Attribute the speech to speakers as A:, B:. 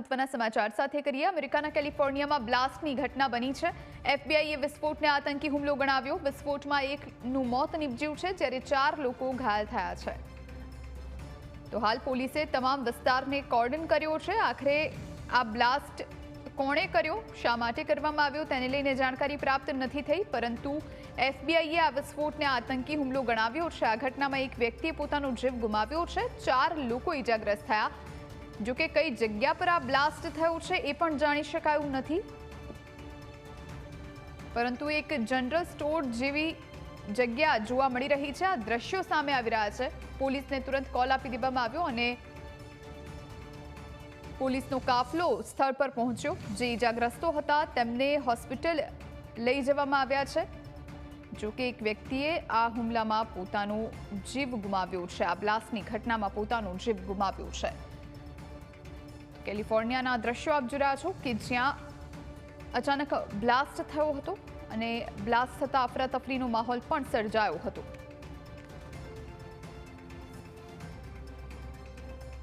A: મહત્વના સમાચાર સાથે કરીએ। અમેરિકાના કેલિફોર્નિયામાં બ્લાસ્ટની ઘટના બની છે। એફબીઆઈએ વિસ્ફોટને આતંકી હુમલો ગણાવ્યો। વિસ્ફોટમાં એકનું મોત નીપજ્યું છે જ્યારે 4 લોકો ઘાયલ થયા છે। તો હાલ પોલીસે તમામ વિસ્તારને કોર્ડન કર્યો છે। આખરે આ બ્લાસ્ટ કોણે કર્યો, શા માટે કરવામાં આવ્યો તેને લઈને જાણકારી પ્રાપ્ત નથી થઈ, પરંતુ એફબીઆઈએ આ વિસ્ફોટને આતંકી હુમલો ગણાવ્યો છે। આ ઘટનામાં એક વ્યક્તિએ પોતાનો જીવ ગુમાવ્યો છે, 4 લોકો ઇજાગ્રસ્ત થયા। જો કે કઈ જગ્યા પર આ બ્લાસ્ટ થયો છે એ પણ જાણી શકાયું નથી, પરંતુ એક જનરલ સ્ટોર જેવી જગ્યા જોવા મળી રહી છે। આ દ્રશ્યો સામે આવી રહ્યા છે। પોલીસને તુરંત કોલ આપી દેવામાં આવ્યો અને પોલીસનો કાફલો સ્થળ પર પહોંચ્યો। જે ઇજાગ્રસ્તો હતા તેમને હોસ્પિટલ લઈ જવામાં આવ્યા છે। જો કે એક વ્યક્તિએ આ હુમલામાં પોતાનો જીવ ગુમાવ્યો છે, આ બ્લાસ્ટની ઘટનામાં પોતાનો જીવ ગુમાવ્યો છે। કેલિફોર્નિયાના દ્રશ્યો આપ જોઈ રહ્યા છો કે જ્યાં અચાનક બ્લાસ્ટ થયો હતો અને બ્લાસ્ટ થતાં અફરાતફરીનો માહોલ પણ સર્જાયો હતો।